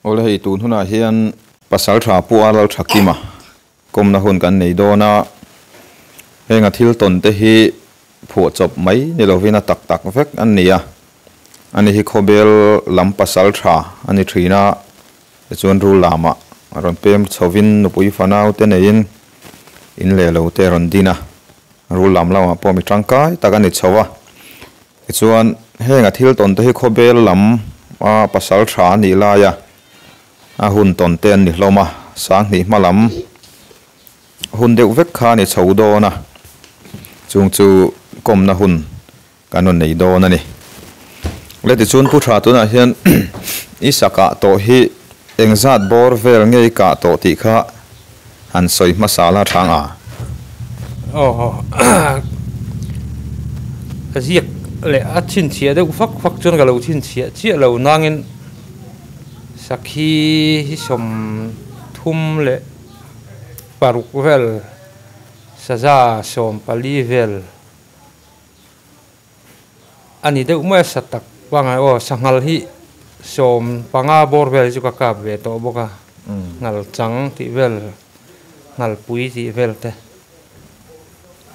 ole hei tun huna hian pasal tha pu alal thakima komna hun kan nei dona henga thil ton te hi phu chop mai ni lovina tak tak vek an nia ani hi khobel lam pasal tha ani thina chuan ru lama ron pem chovin nupui fanau te nein in le lo te ron dina ru lam lama po mi tangkai takani chowa chuan henga thil ton te hi khobel lam a pasal tha ni la ya a hun ton ten ni hloma sang ni malam hun deuh vek kha ni chhodo na chung chu komna hun kanon nei do na ni le ti chun pu tha tu na hian isaka to hi engzat bor vel ngei ka to ti kha han soi masala thanga ziak le a chin chia de fak fak chun ga lo chin chia lo nangin sakhi hi som thum le paruk vel saza som pali vel ani de uma satak wanga sangal hi som panga bor vel chu ka kap ve to boka ngal chang ti vel ngal pui ti vel te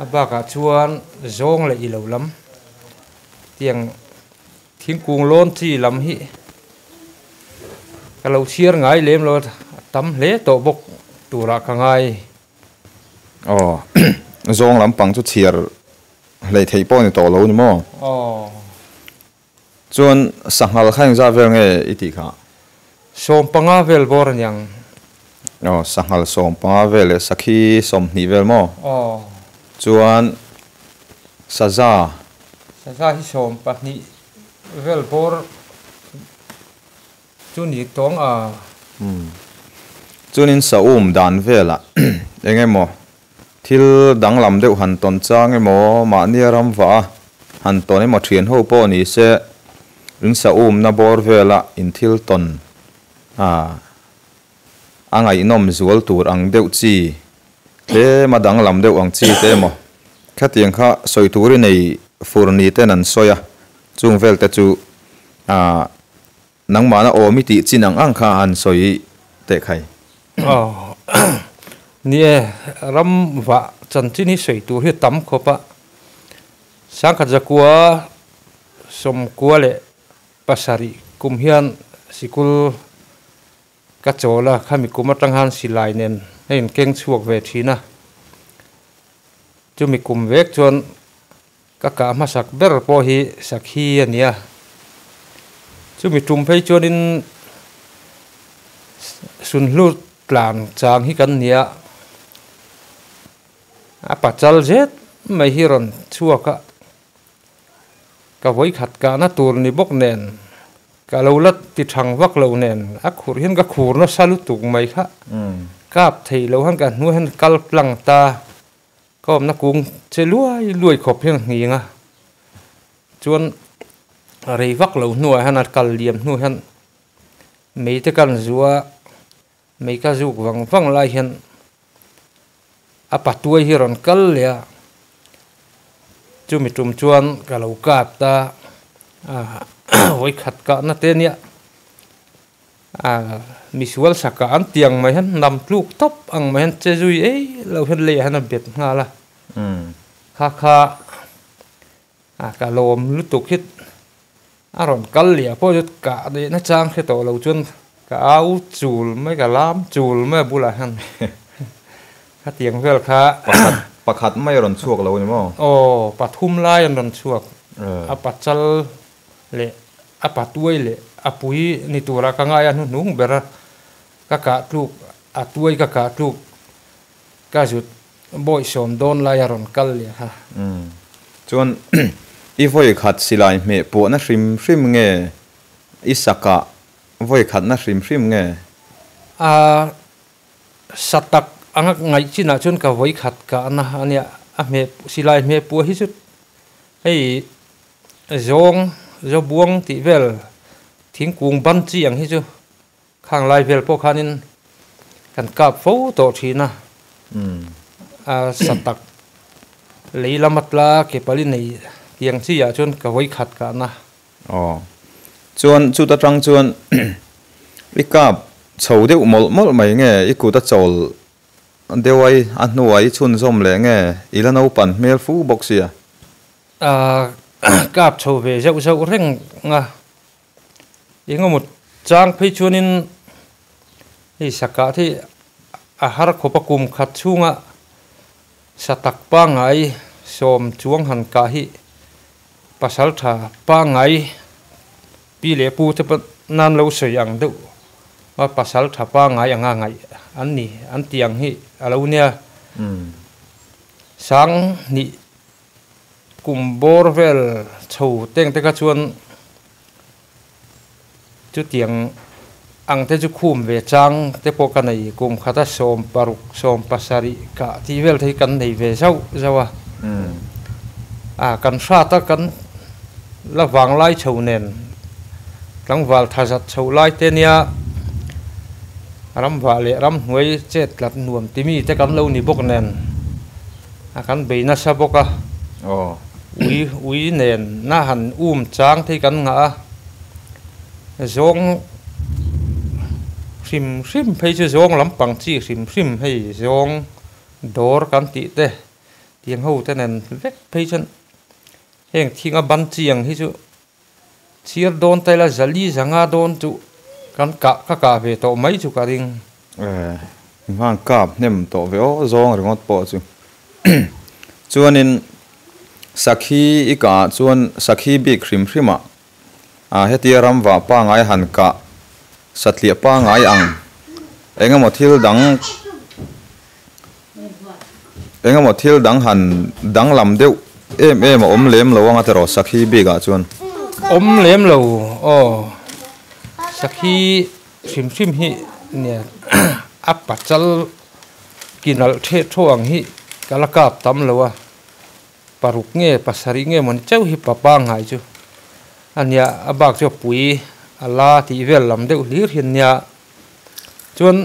abaka chuan zong le ilo lam tiang thingkung lon chi lam hi kalau siar ngai lem lo tam le to bok tura ka ngai zong lam pang chu chiar lei thei po ni to lo ni mo chuan sangal khaing za vel nge iti kha som panga vel bor nyang sangal som panga vel sakhi som ni vel mo chuan saza hi som pa ni vel bor chu ni tong chunin sa dan vela engemo thil dang lam deuh han ton chang emo ma nia ram wa han ton emo thian ho po ni se ring sa na bor vela in thil ton angai nom zual tur ang deuh chi te ma dang lam deuh ang chi te mo khatiang kha soi turi nei furni te nan soya chung vel te chu nang mana o mi ti chinang ang kha an soi te khai nie ram wa chan chi ni soi tu hi tam khopa sang kha jakua som kwa le pasari kum hian sikul ka chola khami kumatang han silai nen hein keng chuak ve thina chumi kum vek chon ka masak ber po hi sakhi ania chumi tum phei chonin sun lu tlang chang hi kan nia apa chal jet mai hiron chuaka ka voi khat ka na tur ni bok nen ka lo lat ti thang wak lo nen a khur hin ka khur na salu tuk mai kha kap thei lo han ka nu han kal plang ta kom na kung che luai khop hian nginga chuan rei vak lo nuai han at kal liam nu han mei te kan zuwa mei ka zuk wang lai hian apa tuai hi ron kal lia chumi tum chuan ka lo kap ta voi khat ka na te nia misual saka an tiang mai han nam tluk top ang mai han che zui ei lo hen le han bet nga la kha ka lom lutuk hit aron kal lia po jut ka de na chang khe to lo chun ka au chul mai ka lam chul mai bula han kha tiang vel kha pakhat mai ron chuak lo ni mo pathum lai an ron chuak a pachal le a patuai le apui ni tura ka nga ya nu bera ka tluk a tuai ka tluk ka jut boy som don la ya ron kal lia ha chuan i voi khat silai me po na hrim nge isaka voi khat na hrim nge satak angak ngai china chun ka voi khat ka na ania a me silai me pu hi chut hei zong zo buang ti vel thingkung ban chi ang hi chu khang lai vel po khanin kan kap fo to thina satak leilamatla ke pali nei tiang chi ya chun ka voi khat ka na chuan chu ta tang chuan ikap chho deuh mol mai nge ikuta chol dewai anuai chun som le nge ilano pan mel fu boxia cáp chầu về dậu dậu reng nga ingo một trang phê chuanin hi saka thi har khopa kum khat chunga satak pa ngai som chuang han ka hi pasal tha pa ngai pi le pu te nan lo soyang deuh wa pasal tha pa ngai anga ngai an ni an tiang hi alo nia sang ni kum bor vel chho teng te ka chuan chu tiang ang te chu khum ve chang te po ka nei kum khata som paruk som pasari ka ti vel thei kan nei ve zau zawa kan sha ta kan la wang lai chho nen tlang wal thazat chho lai te nia ram wale ram hnuai chet lat nuam ti mi te kan lo ni bok nen kan beina sa boka ui nen na han chang thei kan nga zong sim phei chu zong lampang chi sim hei zong dor kan ti te tiang ho te nen vek phei chan heng thinga ban chiang hi chu chiar don tai la zali zanga don chu kan ka ve to mai chu ka ring mang kap nem to ve o zong ringot po chu chuanin sakhi ika chuan sakhi bi khrim khrima heti ramwa pa ngai han ka satlia pa ngai ang engamo thil dang han dang lam deuh em om lem lo anga tero sakhi bi ga chuan om lem lo sakhi sim hi ne apachal kinal the thoang hi kalakap tam lo paruk nge pasari nge mon chau hi papa ngai chu ania abak cho pui ala ti vel lam deuh lir hin nia chuan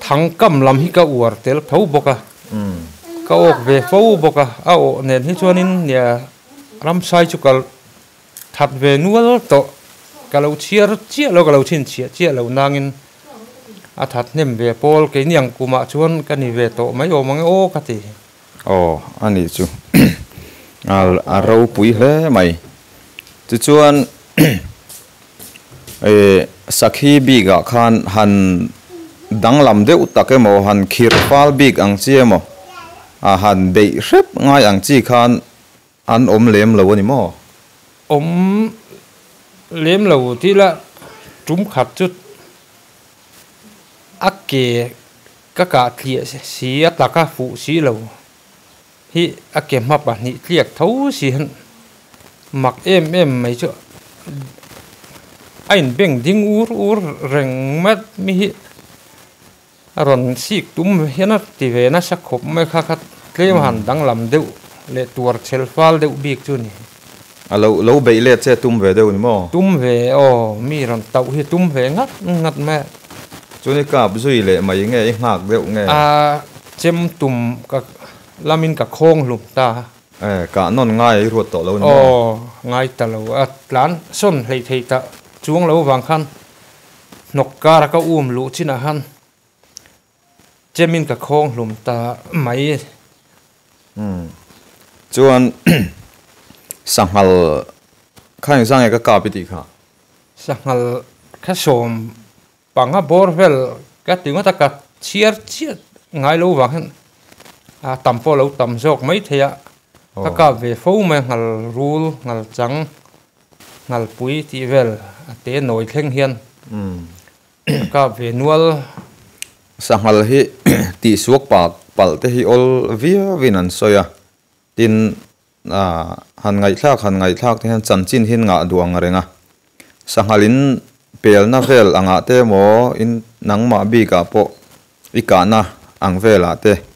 thang kam lam hi ka uar tel phau boka ka ok ve phau boka a o nen hi chuanin nia ram sai chu kal that ve nual to kalau chia lo kalau chin chia lo nangin a that nem ve pol ke niang kuma chuan kani ve to mai o mang o kati ani chu al ro pui hle mai chu chuan sakhi bi ga khan han dang lam deuh takemo han khir fal big ang chiemo han bei rep ngai ang chi khan an om lem lo ni mo om lem lo ti la tum khat chu akke ka thlia si ataka fu si lo hi ake mapa ni tliak thau si han mak em mai chu ain beng ding ur reng mat mi hi aron sik tum hiana ti ve na sa khop mai kha khat tlem han dang lam deuh le tur chel fal deuh bik chu ni lo bei le che tum ve deuh ni mo tum ve mi ron tau hi tum ve ngat ma chu ni ka bzui le mai nge ngak deuh nge chem tum ka lamin ka khong lum ta ka non ngai ruat to lo ni ngai ta lo tlan son hlei thei ta chuang lo wang khan nok kar ka lu china han chemin ka khong lum ta mai chuan sanghal khai sang ka ka piti kha sanghal kha som panga borvel ka tinga ta ka chiar ngai lo wang han tampo lo tam jok mai theya ka ve fo me ngal rul ngal chang ngal pui ti vel ate noi thleng hian ka ve nual sanghal hi ti suak pak pal te hi ol via vinan soya tin han ngai thak te han chan chin hin nga duang renga sanghalin pel na vel anga te mo in nangma bi ka po ikana ang vela te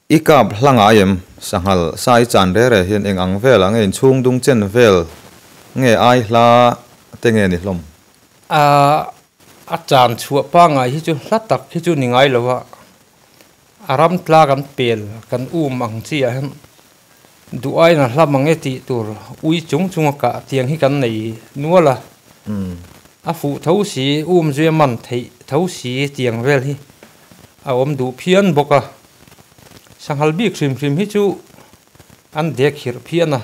ikap hlanga yem sanghal sai chan re hian eng ang vela nge chung dung chen vel nge ai hla te nge ni hlom chan chua pa ngai hi chu hlatak hi chu ni ngai lowa aram tla kan pel kan ang chi a han duai na hlamang e ti tur ui chung ka tiang hi kan nei nuala a phụ thấu sĩ duy man thấy thấu sĩ tiếng vel hi a đủ phiền bốc à sang hal bi krim krim hi chu an dek hir phiền à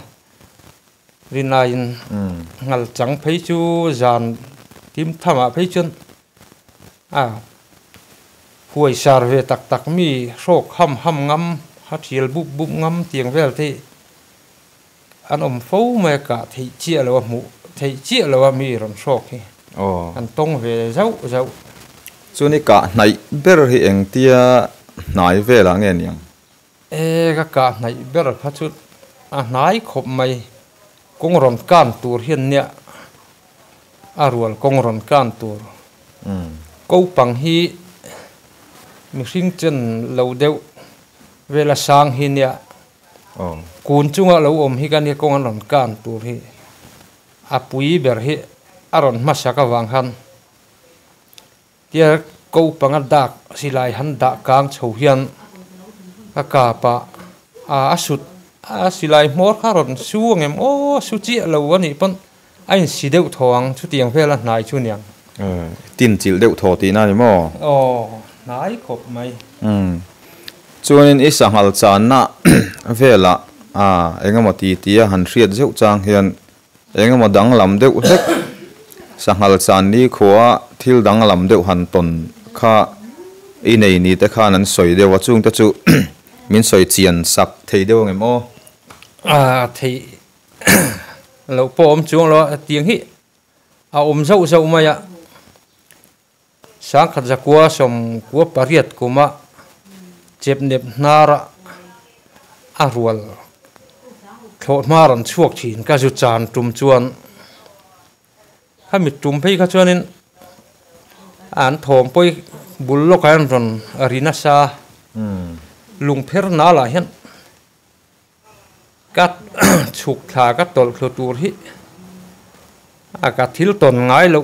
rinain ngal chang phei chu zan tim thama phei chun huai sar ve tak tak mi sok ham ngam ha thiel bub ngam tiếng vel thế an phâu me cả thấy chia lo mu thấy chia lo mi ron sok hi an tông về dấu chu ni ka nai ber hi eng tia nai ve la nge niang ka nai ber pha chu nai khop mai kong ron kan tur hian nia rual kong ron kan tur ko pang hi mi hring chen lo deuh vela sang hi nia kun chunga lo om hi kan hi kong ron kan tur hi apui ber hi aron masaka wang han tia ko panga dak silai han da kang chho hian ka pa asut silai mor kharon suangem su chi lo ani pon ain sideu thong chu tiang vela nai chu niang tin chil deuh tho ti na ni mo nai khop mai chuanin isangal chan na vela engemaw ti han hriat zeu chang hian engemaw dang lam deuh hlek sangal chan ni khuwa thil dang lam deuh han ton kha i nei ni te khan an soi dewa chung te chu min soi chian sak thei deuh ngemo thei lo pom chung lo tiếng hi zau mai ya sang khat zakwa som kwa pariat kuma chep nep nara rual thot maran chuak thin ka zu chan tum chuan hamit tum phei kha chuanin an thom poi bul lo kan ron arina sa lung pher na la hian kat chuk tha ka tol khlo tur hi ka thil ton ngai lo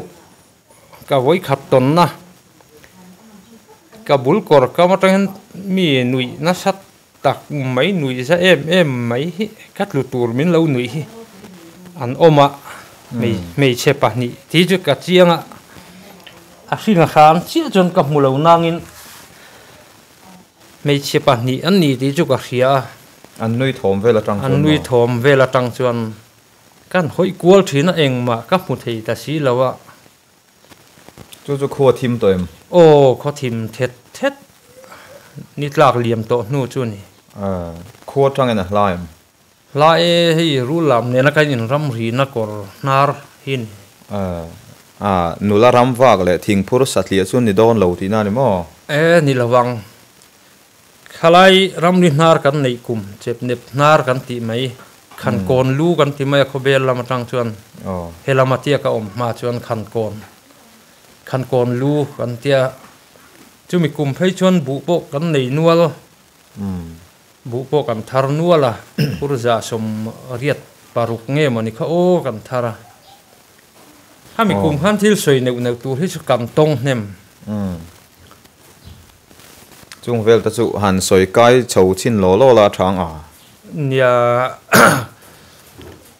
ka voi khat ton na ka bul kor ka ma tang mi nui na sat tak mai nui za em mai hi kat lu tur min lo nui hi an oma mei chepa ni ti ju ka chianga hringa khan chia chon ka mu lo nangin mei chepa ni an ni ti ju ka hria an nui thom vela tang an nui thom vela tang chuan kan hoi kual thina engma ka mu thei ta si lawa chu kho thim toim kho thim thet ni tlak liam to nu chu ni kho tang en laim lai hi rulam ne na kan in ram ri na kor nar hin nula ram wak le thingphur satlia chun ni don lo ti na ni mo ni lawang khalai ram ni nar kan nei kum chep nep nar kan ti mai khan kon lu kan ti mai kho bel lam tang chuan helama tia ka om ma chuan khan kon lu kan tia chu mi kum phei chuan bu po kan nei nual bu po kan thar nuala purza som riat paruk nge mani kha kan thara hami kum khan thil soi neu tur hi chu kam tong hnem chung vel ta chu han soi kai chho chin lo la thang nia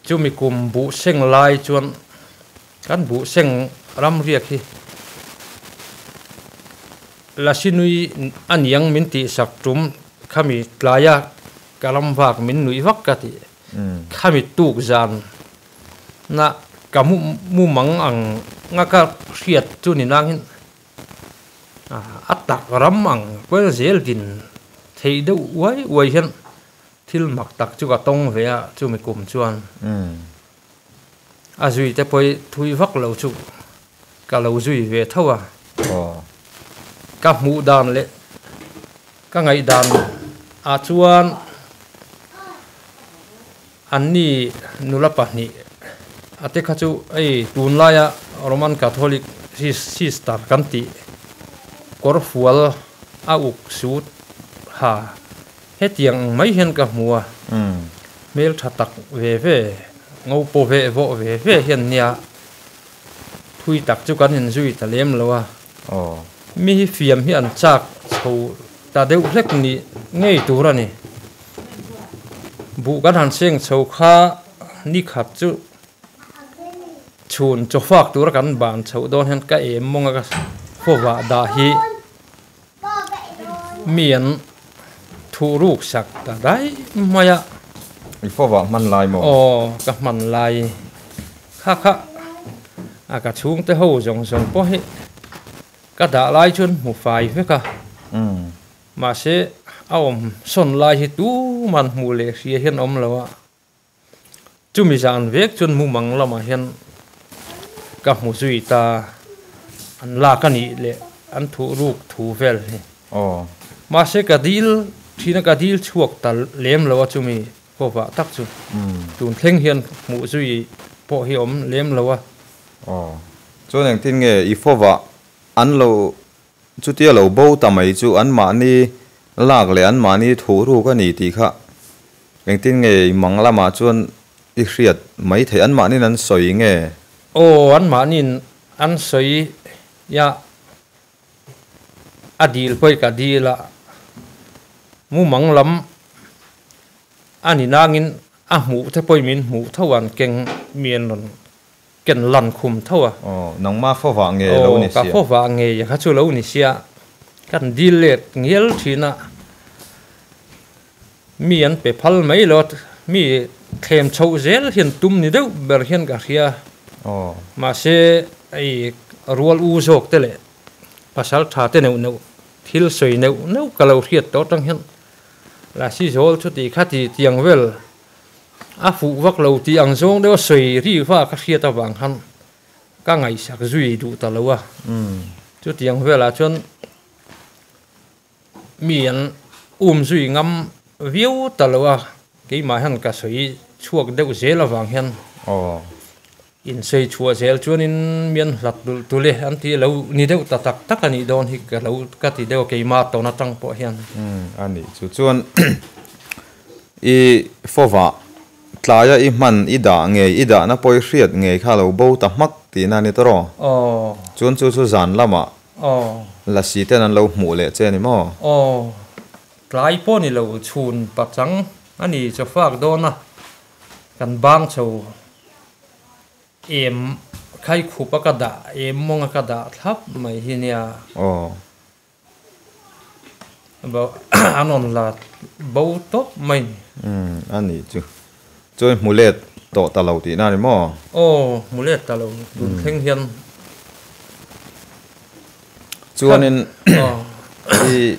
chu mi kum bu seng lai chuan kan bu seng ram riak hi la sinui aniang min ti sak tum khami tlaya kalam wak min nui wak ka ti khami tuk zan na kamu mu mang ang ngaka hriat chu ni nang hin atak ram ang kwel zel din thei deuh wai hian thil mak tak chu ka tong ve a chu mi kum chuan azui te poi thui vak lo chu ka lo zui ve thawa ka mu dan le ka ngai dan chuan anni nulapa ni ate khachu tun laya roman catholic sister kanti korfual uk sut ha hetiang mai hen ka mua mel thatak ve ngau po ve vo ve hian nia thui tak chu kan in zui ta lem lowa mi hi fiam hi an chak chho ta deuh hlek ni ngei turani bu kan han seng chho kha ni khat chu chun cho fak tur kan ban chho don hen ka em monga ka fowa da hi mian thu ruk sak ta dai maya i fowa man lai mo ka man lai kha kha ka chung te ho jong jong po hi ka da lai chun mu fai ve ka mà sẽ ông son lai hi tu man mu le ria hian om lawa chu mi jan vek chun mu mang lama hian ka mu zui ta an la ka ni le an thu ruk thu vel hi mà sẽ ka dil thina ka dil chuak ta lem lawa chu mi ko wa tak chu tun thleng hian mu zui po hi om lem lawa cho nên tin nghe i fowa an lo chú tia lâu bầu tầm ấy chú ăn mà ni lạc lệ ăn mà ni thú ru cái gì thì khác, cái tin nghề măng là mà chuan ít riết mấy thầy ăn mà ni ăn sôi nghe, ăn mà ni ăn sôi ya adil poi cả đi là mu măng lắm anh ni nangin mu thế poi min mu thâu ăn keng miền rồi ken lan khum thâu nong ma phô vàng nghề lâu nè cả phô vàng nghề khá chú lâu nè xia kan đi lệ nghiel thina mi an pe phal mấy lot mi khem chau zel hiền tum ni đâu ber hiền cả khia mà se ai rual u jok te le pasal tha te neu neu thil soi neu neu kalau khiat to tang hiền là si zol chu ti khati tiang vel phụ vắc lâu thì ăn giống đều sôi ri pha các khía ta vàng hắn các ngày sạc duy đủ ta lâu chút tiếng về là chuyện miền duy ngâm viu ta lâu cái mà hắn cả sôi chuộc đều dễ là vàng hắn in sôi chuộc dễ chuyện in miền lật tu lệ anh thì lâu ni đều ta tắc tắc anh đi đón thì cái lâu cái thì đều cái mà tao nó trăng bỏ hắn anh đi chuyện i phô vạ tlaya i man ida nge ida na poi hriat nge kha lo bo ta mak ti na ni to ro chun chu chu zan lama la si ten an lo mu le che ni mo tlai po ni lo chun pa chang ani cho fak do na kan bang chho em khai khu pa ka da em mong ka da thap mai hi nia ba anon la bo top mai ani chu chơi mulet to ta lâu tí na đi mò mulet ta lâu tụi khen hiền cho nên thì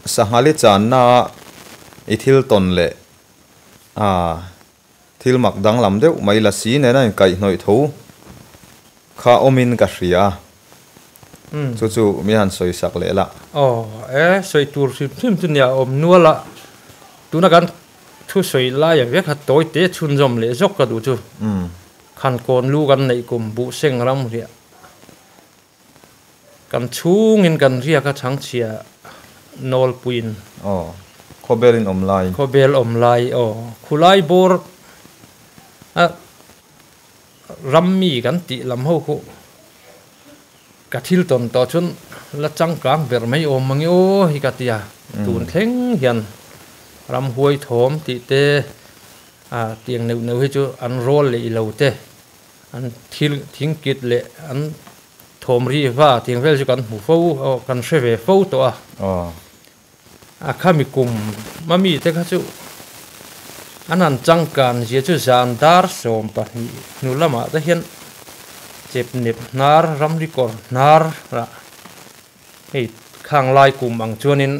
sahali chan na i thil ton le thil mak dang lam deuh mai la si ne na kai noi tho kha omin ka hria chu chu mi han soi sak le la soi tur sim tu nia om nuala tu na kan thu soi la ya vek hat toy te chun jom le jok ka du chu khan kon lu kan nei kum bu seng ram ria kan chung in kan ria ka chang chia nol puin khobelin khobel om lai khulai bor rammi kan ti lam ho ko ka thil ton to chun la chang kang ber mai om mangi hi ka tia tun thleng hian ram huai thom ti te tiang neu neu hi chu an rol le lo te an thil thing kit le an thom ri wa tiang vel chu kan hu fo kan sheve fo to khami kum mami te kha chu anan chang kan je chu zan dar som pa nu lama ta hian chep nip nar ram ri kor nar ra ei khang lai kum ang chuanin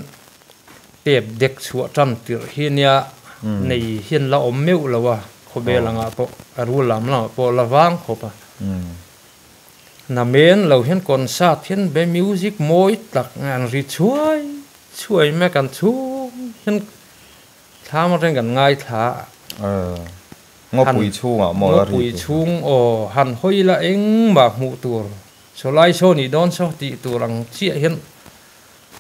tep dek chua tran tir hinia nei hian la om meu lawa khobelanga po aru lam la po lawang khopa na men lo hian concert hian be music moi tak ngan ri chuai me kan chu hian tham reng kan ngai tha ngo pui chung mo la ri pui chung han hoi la eng ma mu tur so lai so ni don so ti turang chia hian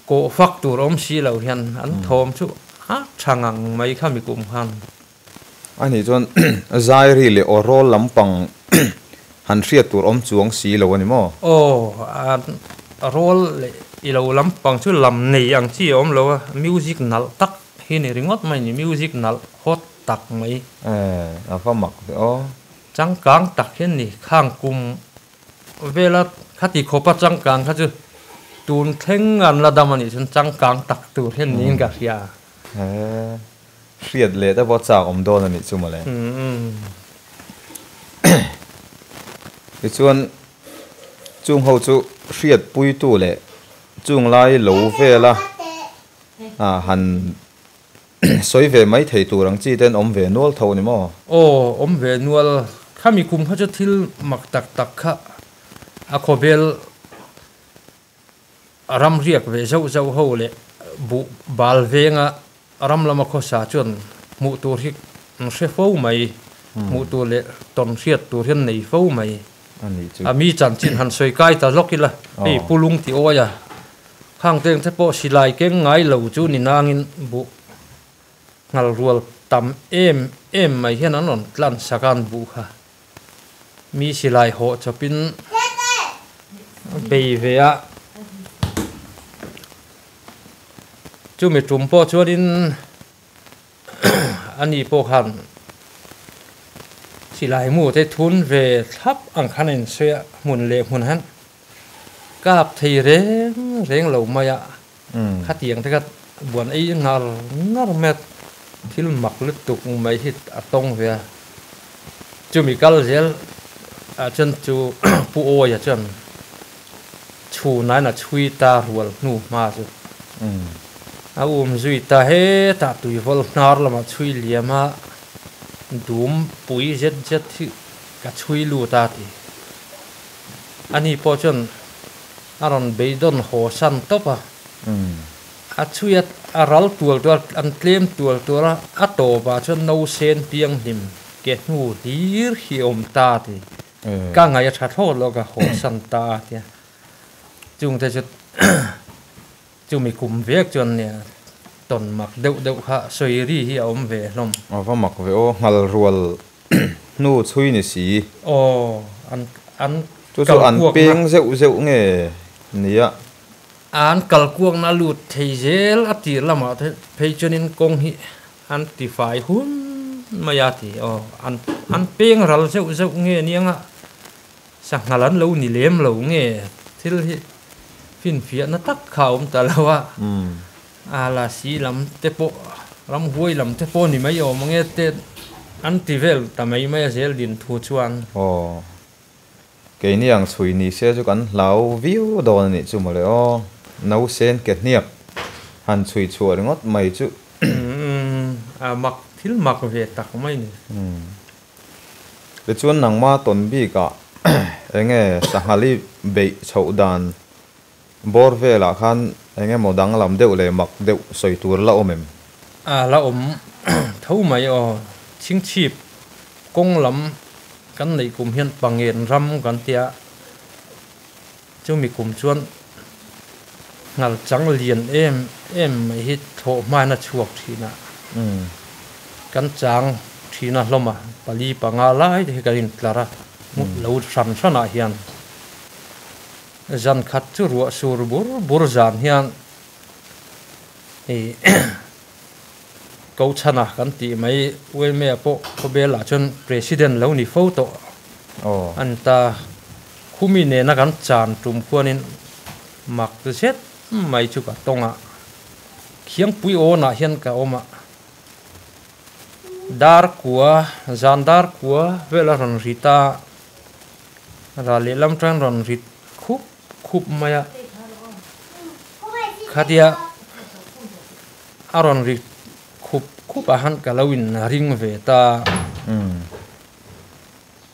ko fak tur om si lo hian an thom chu thangang mai kha mi kum han ani chon zai ri le orol lampang han hriat tur om chuang si lo ani mo an rol le i lo lampang chu lam nei ang chi om lo music nal tak hi ni ringot mai ni music nal hot tak mai fa mak trắng cáng tắc hiền nỉ khang cùng về là khát đi khóc trắng cáng khát chứ tuôn thèn ăn là đam anh chân trắng cáng tắc tuôn hiền nỉ cả kia riết lệแต่พอจากอมโดนนี่จุมาเลยcái chuyện chung hậu chu riết bùi tu lệ chung lai lâu về là hẳn xoay về mấy thầy tu rằng chỉ tên om về nuôi thầu này mà om về nuôi khá mi cùng hết til mặc tắc tắc khá ako bel ram riek về dâu dâu hậu lệ bu bal về nga ram lama ko sa chun mu tu hik se fo mai mu tu lệ ton riết tu hiền này fo mai mi chan chin han soi kai ta lokila ei pulung ti oya khang teng te po silai keng ngai lo chu ni nangin bu ngal rual tam em mai hian anon tlan sakan bu kha mi silai ho chapin bei ve a chu mi tum po chuanin ani po khan silai mu te thun về thắp ang khanin se mun le mun han kap thei reng lo maya kha tiang te kat buan ei ngar met thil mak lut tuk mai hit atong ve chu mi kal zel a chen chu pu o ya chen chu nai na chui ta rual nu ma chu a zui ta he ta tui vol nar lama chui liama dum pui zet thi ka chui lu ta ti ani po chon aron beidon ho san topa a chuiat aral tual an tlem tual a to ba chon no sen piang nim ke nu dir hi om ta ti ka ngai tha tho lo ka ho san ta ti chung te chu chu mi kum vek chon ne ton mak deu kha soi ri hi om ve lom va mak ve o ngal rual nu chui ni si an chu an peng zeu nge nia an kal kuang na lut thei zel atir lama the phei chonin kong hi an ti fai hun maya ti an peng ral zeu nge nianga sang ngalan lo ni lem lo nge thil hi fin fia na tak khaum ta lawa ala si lam te po ram huai lam te po ni mai o mange te anti vel ta mai mai zel din thu chuan cái này ang chui ni se chu kan lau view don ni chu mo le o nau sen ke niak han chui chuar ngot mai chu mak thil mak ve tak mai ni le chuan nang ma ton bi ka enge sahali be chho dan bor ve la khan enge modang lam deuh le mak deuh soi tur la omem la om thau mai o ching chip kong lam kan nei kum hian pangen ram kan tia chu mi kum chuan ngal chang lian em mai hi tho mai na chuak thina kan chang thina hloma pali panga lai de ka in klara mu lo san sana hian zan khat chu ru sur bur zan hian câu chana kan ti mai we me po ko bela chon president lo ni photo anta khumi ne na kan chan tum khuanin mak tu set mai chu ka tonga khiang pui o na hian ka oma dar kwa zandar kwa vela ron rita ra le lam tran ron rit khup maya khadia aron rit khup ahan kalawin ring ve ta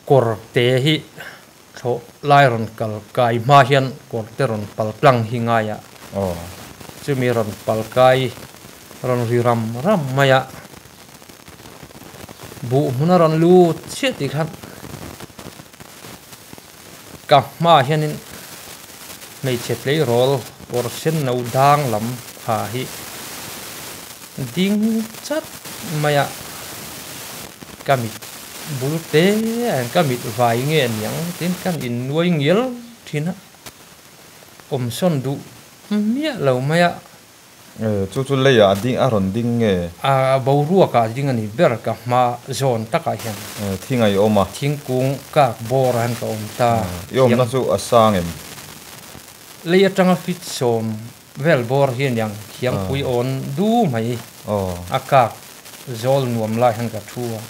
kor te hi tho lai ron kal kai ma hian kor te ron pal plang hingaya chumi ron pal kai ron ri ram maya bu huna ron lu cheti khan ka ma hianin mei chet lei rol kor sen no dang lam kha hi ding chat maya kamit bulte an kamit vai nge nyang tin kan in nuôi nghiel thina son du mia lo maya chu chu le ya ding a ron ding nge bo ruwa ka ding ani ber ka ma zone taka hian thingai oma thingkung ka bor han ka om ta yom na chu asang em le atanga fit som vel bor hian yang khiang pui on du mai aka zol nuam lai han ka thua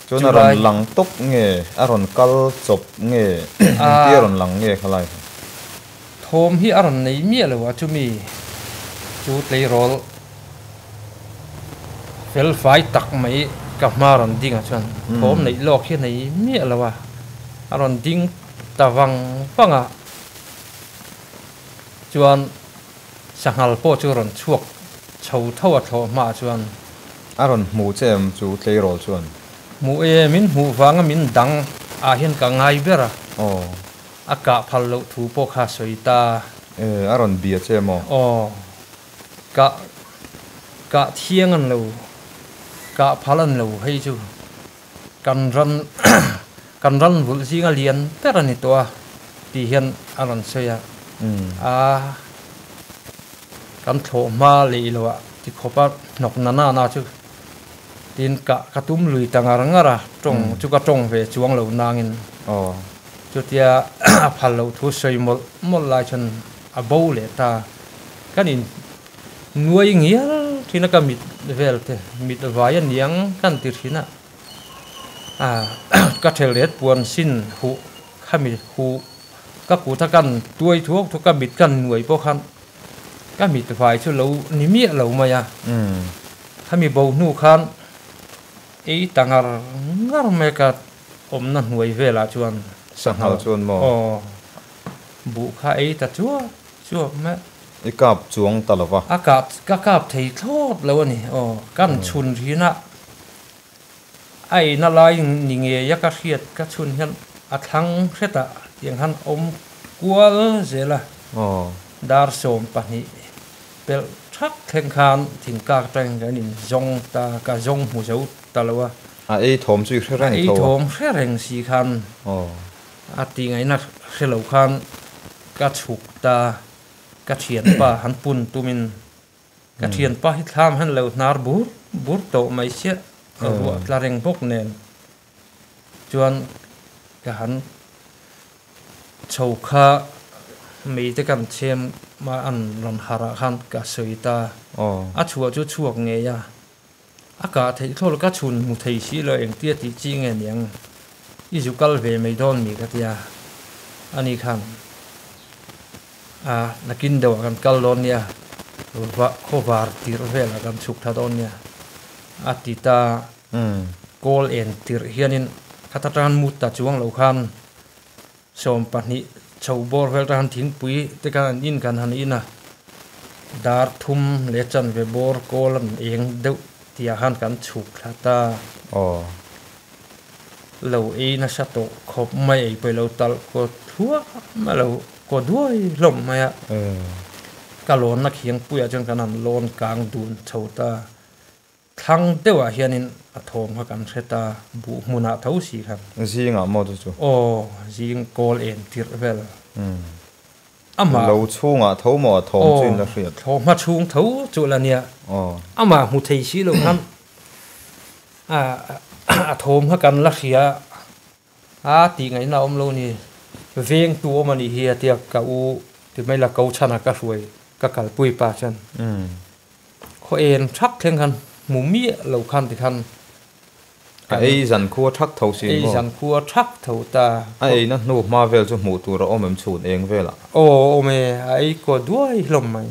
cho na ron lang tok nge a ron kal chop nge ti ron lang nge khalai thom hi aron nei mi lo chu mi chu tlei rol fel fai tak mai ka maron dinga chuan thom nei lok hi nei mi lo wa aron ding tawang panga chuan sanghal po chu ron chuak chho thawa tho ma chuan aron mu chem chu tlei rol chuan mu e min mu wanga min dang a hian ka ngai bera aka phalo thu po kha soita aron bia chemo ka thiang an lo ka phalan lo hei chu kan ran vul singa lian perani to ti hian aron soya kan tho ma le lo ti khopa nok nana na chu tin ka tum lui tangar ngara tong chu ka tong ve chuang lo nangin chutia phalo thu soi mol lai chan a bo le ta kanin nuai ngial thina ka mit vel te mit vai niang kan tir thina ka thelet puan sin hu khami hu ka pu ta kan tuai thuok thu ka mit kan nuai po khan ka mit vai chu lo ni mi lo ma ya khami bo nu khan ei tangar ngar me ka om na nuai vela chuan sanghal chuan mo bu kha ei ta chua me ikap chuang talawa akap thei thot lo ani kan chun rina ai na lai ninge ya ka riat ka chun hian a thang hreta tiang han om kwal zela dar som pani pel thak theng khan thing ka teng ganin zong ta ka zong mu zo talawa ei thom chu reng ei thom reng si khan ati ngai na khelo khan ka chuk ta ka thian pa han pun tumin ka thian pa hi thlam han lo nar bur to mai sia ruwa tlareng bok nen chuan ka han chou kha mei te kan chem ma an ron hara khan ka soita a chua chu chuak nge ya aka thei thol ka chun mu thei si lo eng tia ti chi nge niang izukal ve mei don mi ka tia ani khan nakin dewa kan kallon ya wa khobar tir vela kan chuk thadon ya atita kol en tir hianin khatatan mutta chuang lo khan som pani chou bor vel tan thing pui te kan in kan han ina dar thum le chan ve bor kolan eng deuh tia han kan chuk thata lo e na sa to khop mai ei pe lo tal ko thua ma lo ko duai lom maya ka lon na khiang puya chang kanan lon kang dun chota thang dewa hianin a thom ha kan theta bu muna tho si khan zinga mo chu zing kol en tir vel ama lo chunga tho mo thom chin la hriat thom ma chung tho chu la nia ama mu thei si lo khan a thom ha kan la khia ti ngai na om lo ni veng tu mani hi atia ka u ti mai la kau chana ka ruai ka kal pui pa chan kho en thak theng khan mu mi lo khan ti khan ei zan khua thak tho si ei zan khua thak tho ta ei na nu ma vel chu mu tu ra omem chun eng vela me ai ko duai hlom mai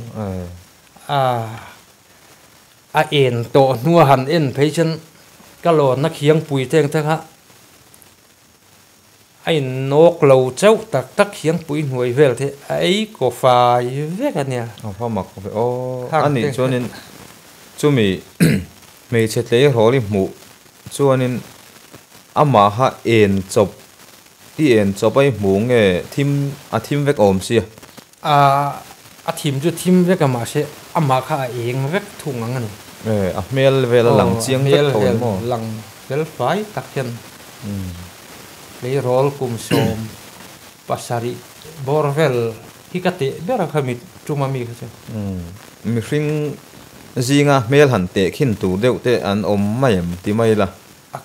en to nuwa han en phei chen ka lo na khiang pui teng ta kha ai nok lo chau tak khiang pui hnuai vel the ai ko fai ve ka nia pha mak ani chonin chumi mei che tle holi mu chuanin ama ha en chop ti en chopai mu nge thim vek om si a thim chu thim vek ma se ama kha eng vek thung ang ani a mel vel lang chiang vek thon mo lang vel fai tak hian le rol kum som pasari borvel hikate bera khamit trung mi cái chứ mi ring zinga mel han te khin tu deuh te an om mai em ti mai la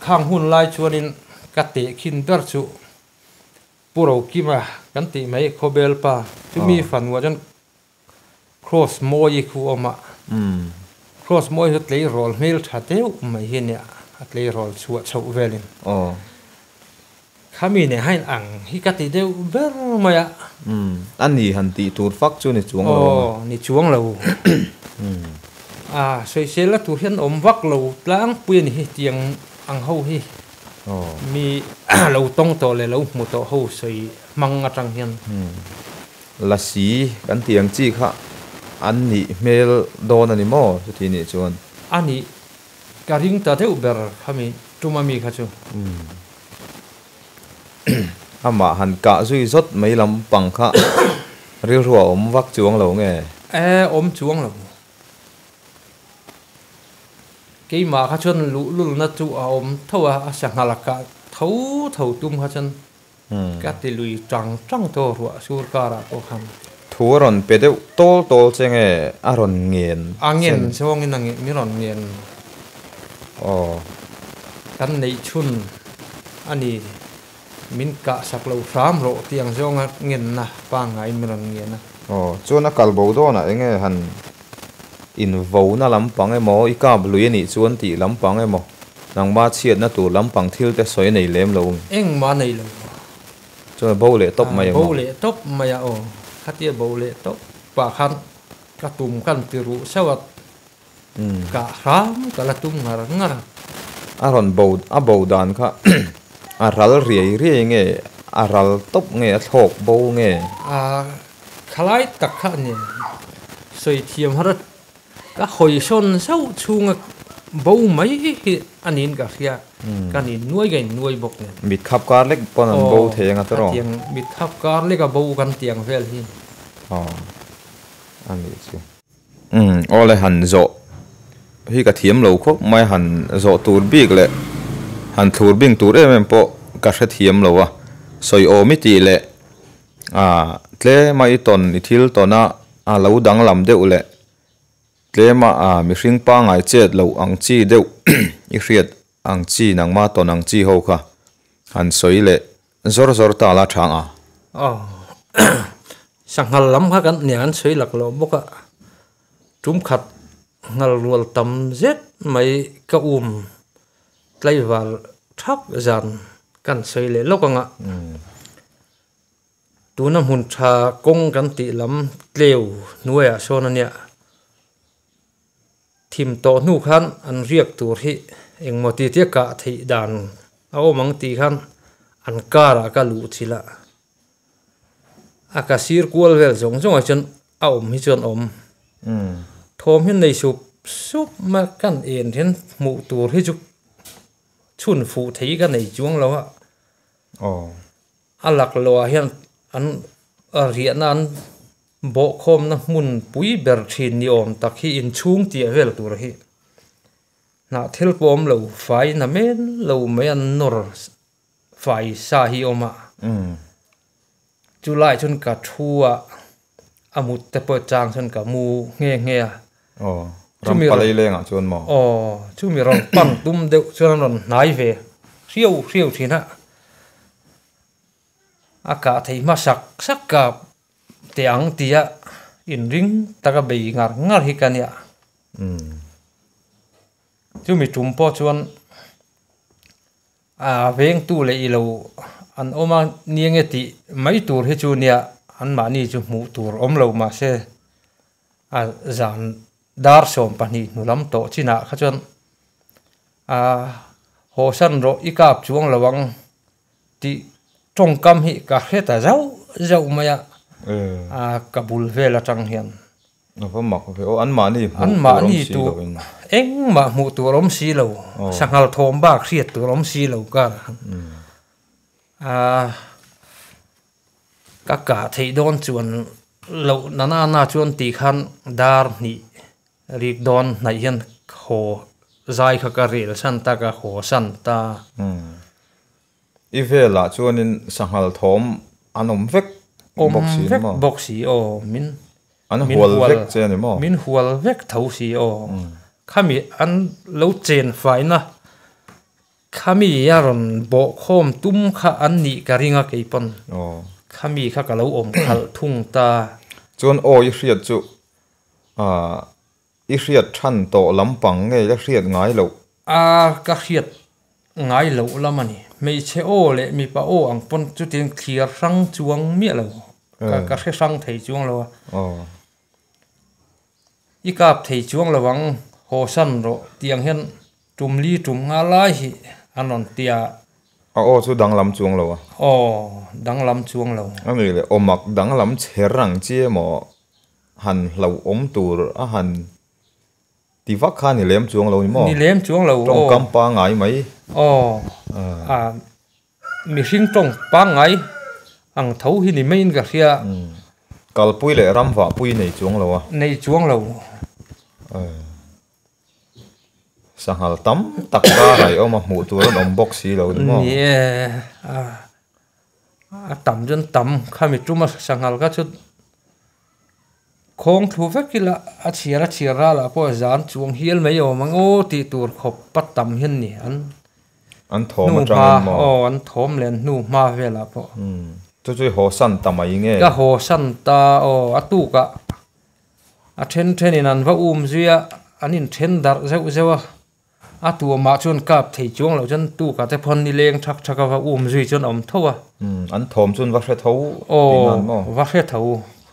khang hun lai chuanin ka te khin ber chu puro kima kan ti mai khobel pa chu mi fan wa jan cross moi khu oma cross moi het lei rol mel tha teu mai hi ne at lei rol chu chau velin khami ne hain ang hi ka ti deu ber maya an ni han ti tur fak chu ni chuang lo ni chuang lo soi se la tu hian om vak lo tlang puin hi tiang ang ho hi mi lo tong to le lo mu to ho soi mang atang hian la si kan tiang chi kha an ni mel don ani mo chu ti ni chuan ani ka ring ta theu ber khami tuma mi kha chu ama han ka zui zot mai lam pang kha ril ruwa om vak chuang lo nge om chuang lo cái mà các chân lũ lụt nó tụ om thâu sang hà lạc thâu thâu tum các chân các tỷ lụy trăng trăng to ruộng sur cả to ham thua ron pe deu tol tol chenge aron ngien angin song in angin mi ron ngien kan nei chun ani min ka sak lo ram ro tiang song ngien na pa ngai mi ron ngien na chuan kal bo do na enge han in vo na lampang emo ikab lui ni chuan ti lampang emo nang ma chiat na tu lampang thil te soi nei lem lo eng ma nei lo chuan bo le top mai bo le top mai khatia bo le top pa khan ka tum kan ti ru sawat ka ram ka la tum ngar ngar aron bo dan kha aral riai riai nge aral top nge thok bo nge khalai tak kha ni soi thiam harat ka hoi son sau chung bầu mấy anin ka khia kan in nuôi gai nuôi bok ne mit khap kar lek pon an bo theng atro tiang mit khap kar le ka bầu kan tiang vel hi ani chu ole han zo hi ka thiam lo khop mai han zo tur bik le han thur bing tur em po ka hre thiam lo soi o mi ti le tle mai ton ni thil tona lo dang lam deuh le tlema mi hring pa ngai chet lo ang chi deuh i hriat ang chi nang ma ton ang chi ho kha han soi le zor zor ta la thang sanghal lam kha kan nian soi lak lo boka tum khat ngal rual tam zet mai ka tlai wal thak zan kan soi le lokanga tunam hun tha kong kan ti lam tleu nuaya sonania thim to nu khan an riak tur hi engmoti te ka thei dan ao mang ti khan an kara ka lu chila akasir kual vel jong jong a chen aom hi chon om thom hin nei sup ma kan en hen mu tur hi chu chun fu thei ka nei chuang lo alak lo hian an rian an bo khom na mun pui ber thin ni om tak hi in chung ti vel tur hi na thil pom lo fai na men lo me an nor fai sa hi oma July chun ka thua amut te po chang chun ka mu nge ram palai lenga chon mo chu mi ron pang tum deu chun ron nai ve riu thina aka thei ma sak ka tiang tia in ring taka bei ngar hi kania chu mi tum po chuan veng tu le ilo an oma nienge ti mai tur he chu nia an ma ni chu mu tur om lo ma se zan dar som pani nulam to china kha chuan ho san ro ikap chuang lawang ti tong kam hi ka kheta zau maya kabul vela tang hian an ma ni tu eng ma mu tur om si lo sangal thom ba khriat tur om si lo ka ka thei don chuan lo nana chuan ti khan dar ni rik don nai hian kho zai kha ka rel san ta ka kho san ta ivela chuan in sangal thom anom vek boxi min an hual vek che ni mo min hual vek thau si o khami an lo chen fai na khami yaron bo khom tum kha an ni ka ringa ke pon khami kha ka lo om khal thung ta chon o I hriat chu I hriat than to lampang nge la hriat ngai lo ka hriat ngai lo lamani mei che o le mi pa o ang pon chu tin clear sang chuang mi lo ka khe sang thei chuang lo I kap thei chuang lawang ho san ro tiang hen tumli tum nga lai hi anon tia o chu dang lam chuang lo dang lam chuang lo ami le omak dang lam cherang che mo han lo om tur a han ti vak kha ni lem chuang lo ni mo ni lem chuang lo trong kam pa ngai mai mi hring trong pa ngai ang thau hi ni main ka ria kal pui le ram wa pui nei chuang lo nei chuang lo sahal tam tak ba rai oma mu tur om box si lo ni mo tam jon tam khami tuma sangal ka chu khong thu vekila a chira la po zan chuang hial mai o mango ti tur khop pat tam hian ni an thom atang mo an thom len nu ma vela po chu ho san tamai nge ka ho san ta atu ka a then in an va zuya anin then dar zewa atu ma chun kap thei chuang lo jan tu ka te phon ni leng thak thaka va zui chun om thowa an thom chun va hre tho tinan mo va hre tho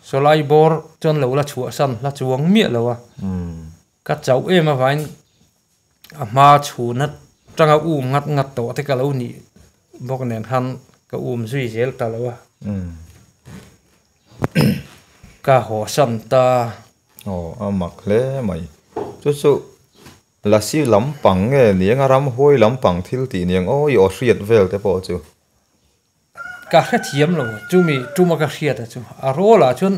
so lai bor chon lo la chu san la chuang mi lo ka chau em vain a ma chu na tanga ngat to te ka lo ni bok nen han ka zui zel ta lo ka ho san ta amak le mai chu la si lampang nge niang aram hoi lampang thil ti niang o hriat vel te po chu ka kha thiam lo chu ma ka hriat chu a rola chun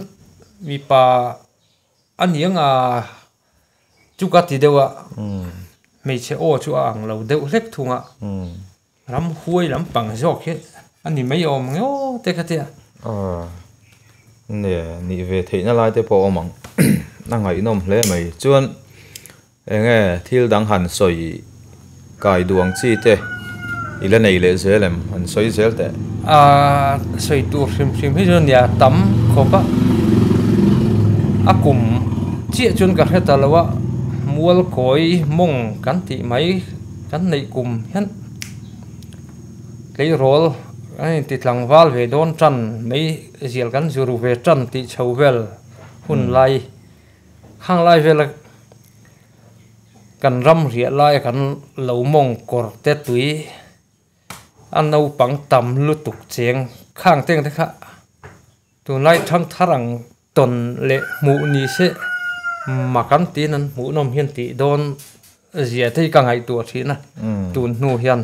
mi pa aniang chu ka ti dewa mei che o chu ang lo deuh hlek thunga ram hoi lampang jok he ani mai om ngo te ka te nè ni ve theina lai te po omang na ngai nom hle mai chuan nghe thil dang han soi kai duang chi te ila nei le zelem han soi zel te soi tu sim hi jon ya tam khopa akum chi chun ka heta lawa mual koi mong kan ti mai kan nei kum hen lei rol ai ti tlang wal ve don chan mai zial kan zuru ve chan ti chauvel hun lai hang lai vel kan ram ria lai kan lo mong kor te tui an nau pang tam lu tuk cheng khang teng te kha tu lai thang tharang ton le mu ni se ma kan ti nan mu nom hian ti don zia thei ka ngai tu thina tun nu hian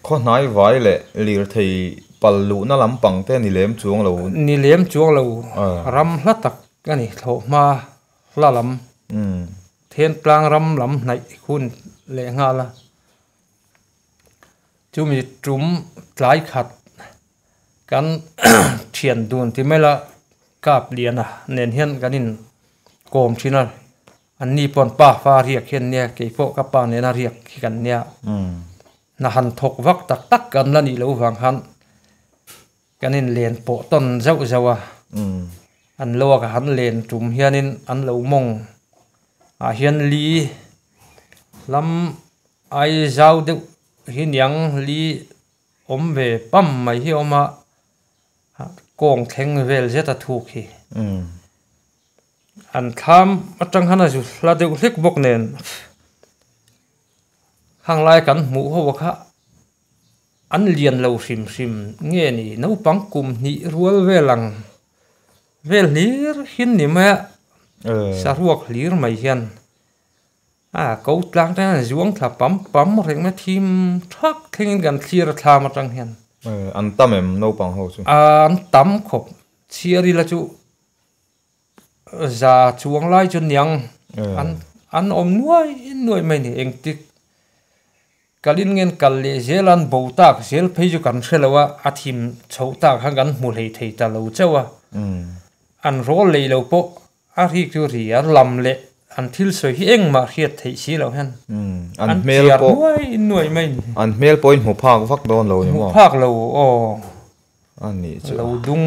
kho nai vai le lir thei pal lu na lampang te ni lem chuang lo ram hla tak ani tho ma hla lam thiên plang ram lam nai khun le nga la chu mi trum tlai khat kan thian dun ti mela kap liana nen hian kanin kom thina an ni pon pa fa riak hian nia ke po ka pa ne na riak ki kan nia na han thok vak tak kan la ni lo wang han kanin len po ton zau zawa an lo ka han len trum hianin an lo mong hian li lam ai zau de hin yang li om ve pam mai hi oma kong theng vel zeta thuk hi an tham atang hana ju la de hlek bok nen hang lai kan mu ho kha an lian lo sim nge ni no pang kum ni rual velang vel lir hin ni ma sa ruak lir mai hian câu tlang ta zuang thla pam reng ma thim thak thengin gan clear thla ma tang hian an tam em no pang ho chu an tam khop chiari la chu za chuang lai chu nyang an om nuai mai ni eng tik kalin ngen kal le zelan bo tak zel phei ju kan thelawa athim chho tak hangan mu lei thei ta lo chawa an rol lei lo po a ri chu ri a lam le an thil soi hi eng ma khiat thei si lo hen an mel po nuai mai an mel point mu phak vak don lo ni mo phak lo o an ni chu lo dung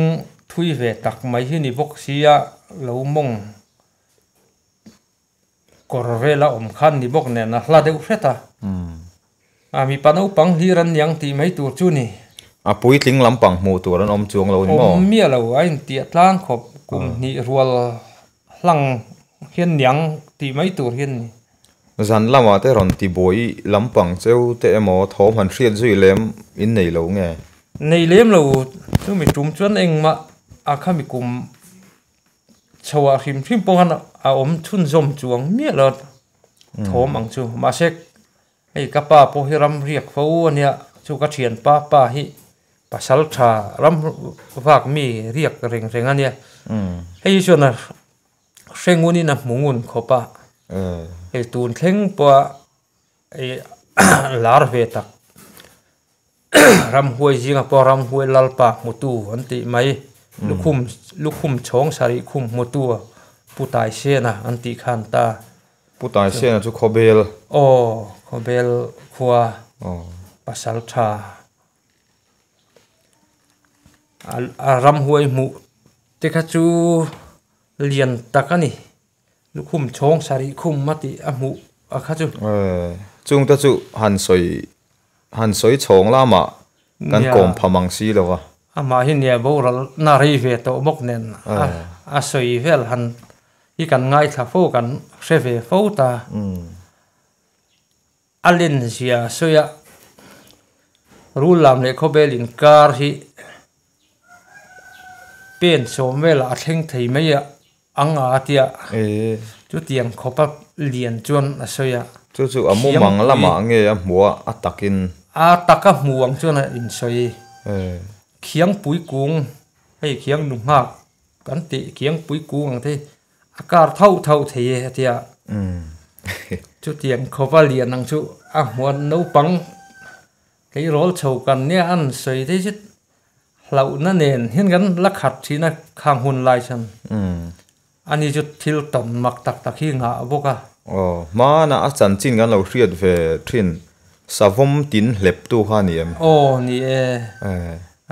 thui ve tak mai hi ni bok sia lo mong kor vela khan ni bok ne na hla deuh hreta mi pano pang hi ran yang ti mai tur chu ni a pui tling lampang mu tur an om chuang lo ni mo mi lo ain ti tlang khop kum ni rual hlang hian yang ti mai tur hian ni zan lama te ron ti boi lampang cheu te emo thom han hriat zui lem in nei lo nge nei lem lo chu mi tum chuan eng ma a kha mi kum chawa hrim hrim pong han a om thun zom chuang mi lo thom ang chu ma sek ei ka pa po hi ram riak fo ania chu ka thian pa hi pasal tha ram vak mi riak reng reng ania hei chona senguni na mungun khopa ei tun thleng pa ei lar ve tak ram huai jinga po ram huai lalpa mutu anti mai lukhum chong sari khum mutu putai se na anti khan ta putai se na chu khobel khobel khua pasal tha ram huai mu te kha chu lian takani lukhum chong sari khum mati amu akha chu chung ta chu han soi chong lama kan kom phamang si lo wa ama hi nia boral na rei ve to bok nen a soi vel han hi kan ngai tha fo kan seve fo ta alin sia soya rulam le khobelin kar hi pen som vela thleng thei mai anga tia chu tiang khopa lian chuan a soya chu amu mang lama nge a hmuwa atakin a taka muang chuan in soi khiang pui kung hei khiang nu nga kan ti khiang pui kung ang the akar thau thei atia chu tiang khopa lian ang chu a hmuan no pang cái rol chou kan ne an soi thế chứ lau na nen hian kan la khat thina khang hun lai chan ani chu thil ton mak tak tak hi nga boka ma na a chan chin gan lo hriat ve thin savom tin hlep tu kha ni em ni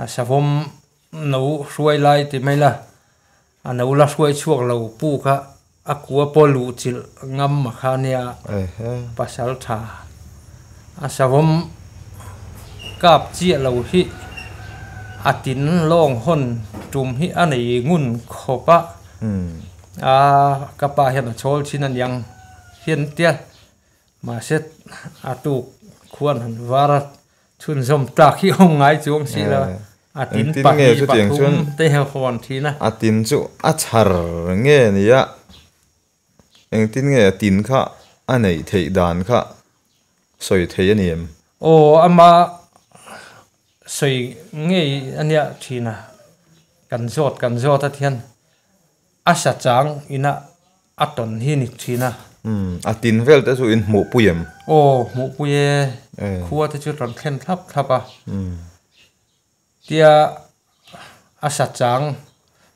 a savom no ruai lai ti mai la a no la ruai chuak lo pu kha a kuwa polu chil ngam ma kha nia pasal tha a savom kap chi lo hi atin long hon tum hi anei ngun khopa kapa hian chol chin an yang hian tia ma set atu khuan han wara chun zom ta khi hong ngai chuang si la atin pa hi pa tum te he hon thina atin chu a chhar nge nia eng tin nge tin kha anei thei dan kha soi thei ani em ama soi nge ania thina kan zot a thian asa chang ina aton hi ni thina atin vel te chu in mu puyem mu puye khuwa te chu ran khen thapa tia asa chang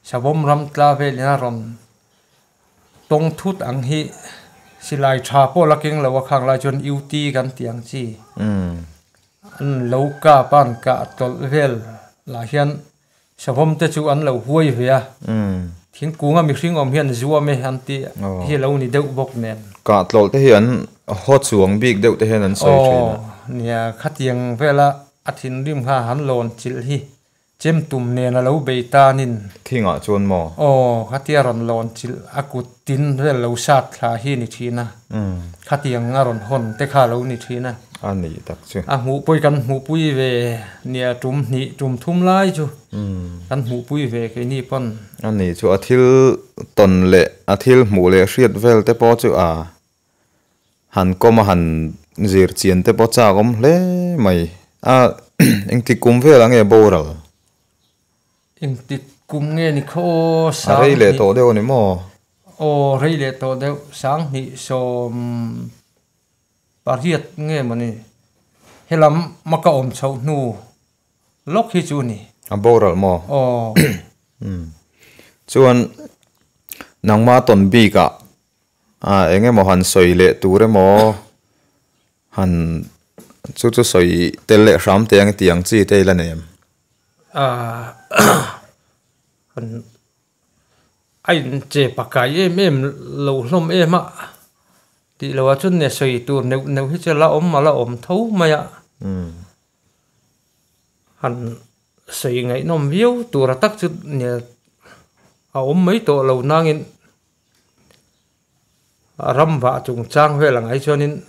sabom ram tla velina ron tong thut ang hi silai tha po laking lawa khang lai chon uti kan tiang chi an lo ka pan ka tol vel la hian sabom te chu an lo huai ve thing kunga mi hring om hian zuwa me han ti hi lo ni deuh bok nen ka tlol te hian hot chuang bik deuh te hian an soi thina nia khatiang vela athin rim kha han lon chil hi chem tum ne na lo be ta nin thinga chon mo khatia ron lon chil akut tin vel lo sat thla hi ni thina khatiang aron hon te kha lo ni thina ani tak chu mu poi kan mu pui ve nia tum thum lai chu kan mu pui ve ke ni pon ani chu athil ton le athil mu le hriat vel te po chu han koma han zir chian te po cha gom hle mai engti kum vel ange boral engti kum nge ni kho sa rei le to deu ni mo rei le to deu sang ni som pariat nge mani helam maka om chau nu lok hi chu ni boral mo chuan nang ma ton bi ka enge mo han soi le tu re mo han chu soi tel le ram te ang tiang chi te la nem han ai che pakai em lo lom em a ti lo chun ne soi tur neu hi che la om tho ma ya han soi ngai nom viu tur tak chu ne a mấy tổ lâu nangin ram va chung chang ve lang ai chonin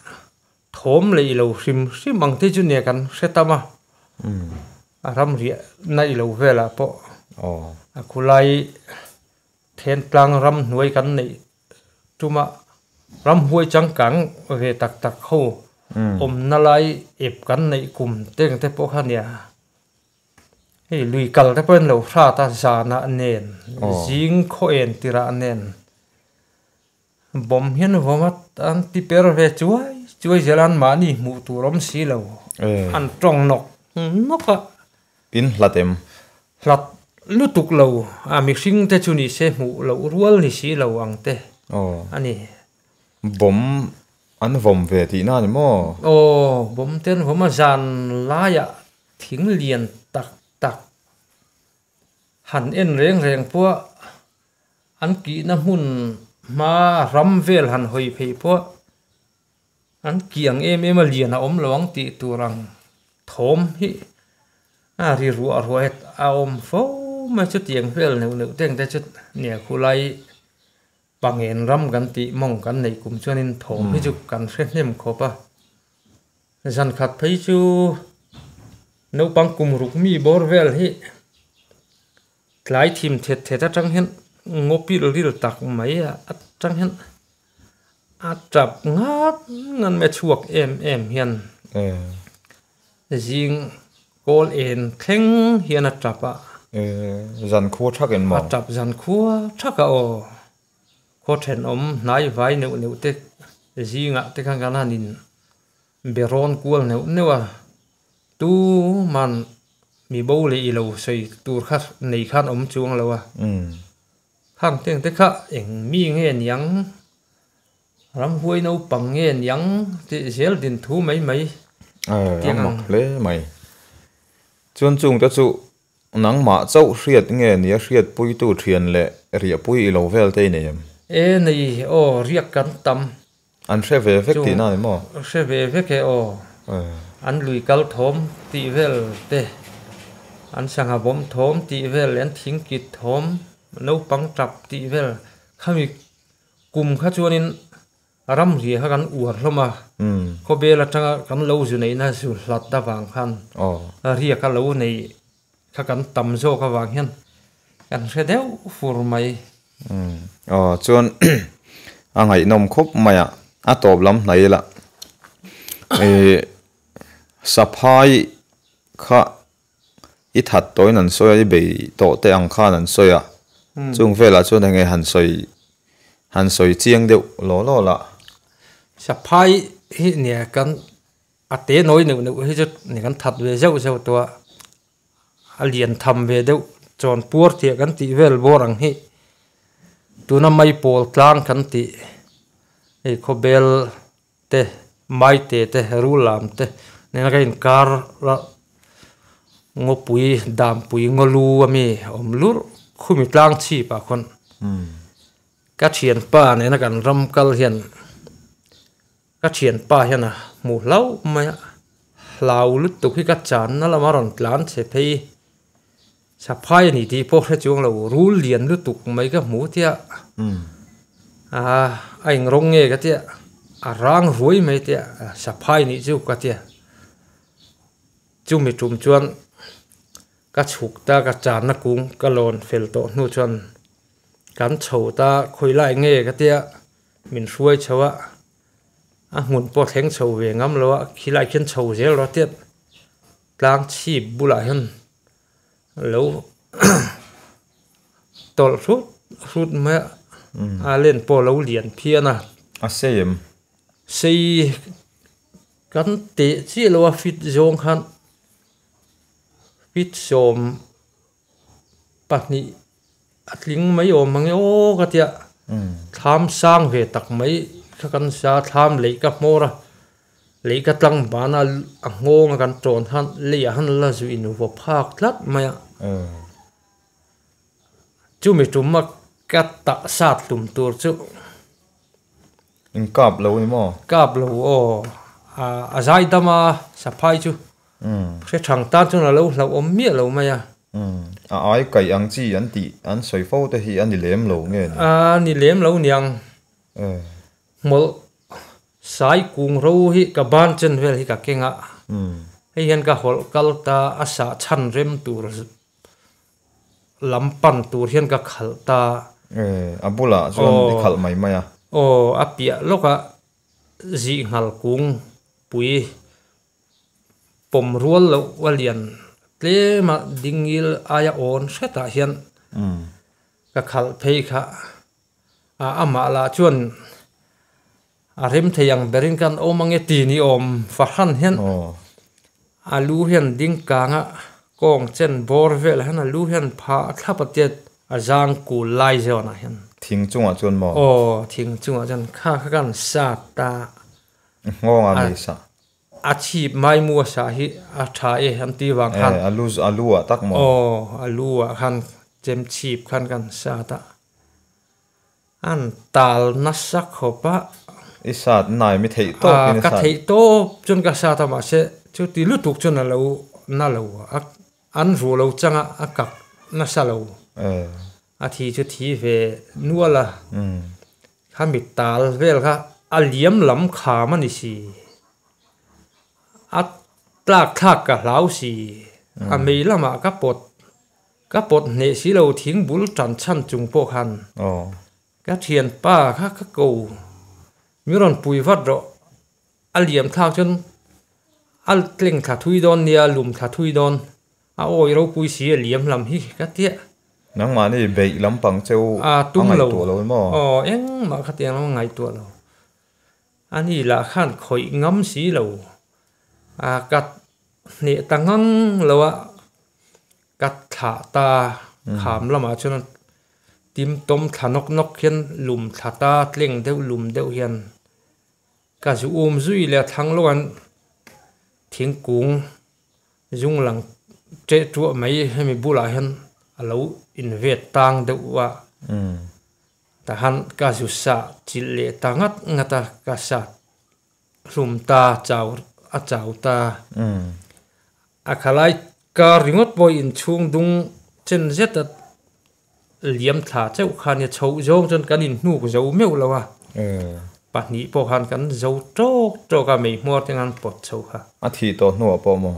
thom le lo sim ang te chu ne kan setama ram ria nai lo ve la po akulai then plang ram nuai kan nei tuma ram huai chang kang ve tak ho na lai ep kan nei kum teng te po khania hey lui kal te pen lo sa ta sa na nen jing kho en tira nen bom hian vomat an ti per ve chuai zelan mani mu tu rom si lo an trong nok noka in hlatem hlat lutuk lo a mi hring te chu ni se mu lo rual ni si lo ang te ani bom an vom ve ti na ni mo bom ten voma zan la ya thing lian tak han en reng po an ki na hun ma ram vel han hoi phei po an kiang em lian a om lawang ti turang thom hi ri ru het a om fo ma chu tiang vel neu teng te chu nia khulai pangen ram kan ti mong kan nei kum chuanin thom hi chu kan hrenem khopa zan khat phei chu no pang kum ruk mi bor vel hi tlai thim thet atang hen ngopil ril tak mai atang hen atap ngat ngan me chuak em hian jing kol en theng hian atapa zan kho thak en mo atap zan khua thaka kho then om nai vai neu te jinga te kan hanin beron kual newa tu man mi bo le ilo sei tur kha nei khan om chuang lawa khang teng te kha eng mi nge yang ram huai no pang nge yang ti zel din thu mai tiang mak le mai chuan chung ta chu nang ma chau hriat nge nia hriat pui tu thian le ria pui ilo vel te nem nei riak kan tam an hre ve vek ti na ni mo hre ve ke an lui kal thom ti vel te an sanga bom thom ti vel en thing kit thom no pang trap ti vel khami kum kha chuanin ram ri ha kan uar hloma ko bela tanga kan lo zu nei na zu hlat da wang khan ria ka lo nei kha kan tam zo ka wang hian kan hre deu fur mai chuan angai nom khop maya a top lam nei la saphai kha i that toin an soya be to te ang khan an soya chung vela chuan nge han soi chiang deuh lo la saphai hi nia kan ate noi neu hi chu ni kan that ve zau to a lian tham ve deuh chon pur thia kan ti vel borang hi tuna mai pol tlang kan ti ei khobel te mai te rulam te nena kain kar ra ngopui dam pui ngolu ami omlur khumi tlang chi pa khon ka thian pa nena kan ram kal hian ka thian pa hian mu lau ma lau lut tu hi ka chan na lamaron tlan che phei saphai ni ti po hre chung lo rul lian lu tuk mai ka mu tia aing rong nge ka tia arang ruai mai tia saphai ni chu ka tia chu mi tum chuan ka chuk ta ka chan na kung ka lon fel to nu chuan kan chho ta khoi lai nge ka tia min ruai chawa ngun po theng chho ve ngam lo khilai khen chho zel ro tia tlang chi bula hian lo tol rút mà lên po lo liền phiền sei kan te chi lo fit zong khan fit som patni atling mai o mang o ka tia tham sang về tắc mấy các con sa tham lấy các mô ra lấy các tăng bán à ngô ngăn tròn hắn lấy hắn là duy nu vô phác lát mày chú mình chú mà cắt tạ sát lùm tour chú cặp lâu mò cặp lâu dài đam sắp phai chú sẽ chẳng tan chú là lâu lâu ôm miết lâu mày ai cái anh chị anh tị anh soi phô thì hi anh đi lém lâu nghe đi lém lâu niang một sai cùng râu hi cả ban chân về hi cả kinh ạ hi hiện cả hol kalta asa chan rem tour lampan tour hiện cả khalta abula chuan đi khal mai mai apia loka zi ngal kung pui pom rual lo walian tle ma dingil aya on seta hian ka khal phei kha ama la chuan rem theyang berin kan omange ti ni om farhan hian alu hian ding kanga kong chen bor vel han alu hian pha thlapatiat azang ku lai zona hian thing chunga chuan mo thing chunga chan kha kan sa ta ngonga mi sa chi mai mua sa hi a tha e han ti wang han alu tak mo alu han chem chip khan kan sa ta an tal na sak khopa isat nai mi thei to ka thei to chun ka sa ta ma se chu ti lu tuk chun na lo an ru lo changa akak na sa lo thi chu thi ve nuala kha mi tal vel kha aliam lam kha mani si tlak thak ka lau si mei lama ka pot ne si lo thing bul tran chan chung po khan ka thian pa kha ka ko miron pui vat ro aliam thak chun al tleng tha thui don nia lum tha thui don oi ro pui si aliam lam hi ka tia nang ma ni bei lampang cheu tum lo mo eng ma kha tiang lo ngai tu lo ani la khan khoi ngam si lo kat ni tangang lo kat tha ta kham lama chun tim tom thanok nok hian lum tha ta tleng deuh lum deuh hian ka zu zui le thang lo an thing kung jung lang tre tu mai hemi bula hian alo invet tang deuh wa ta han ka zu sa chil le tangat ngata ka sa rum ta chau ta khalai ka ringot boy in chung dung chen zet liam tha cheu khan ya chou jong chen kan in nu ko zo meu lawa pa ni po khan kan zo to ka mei mor tengan pot chou kha thi to nu po mo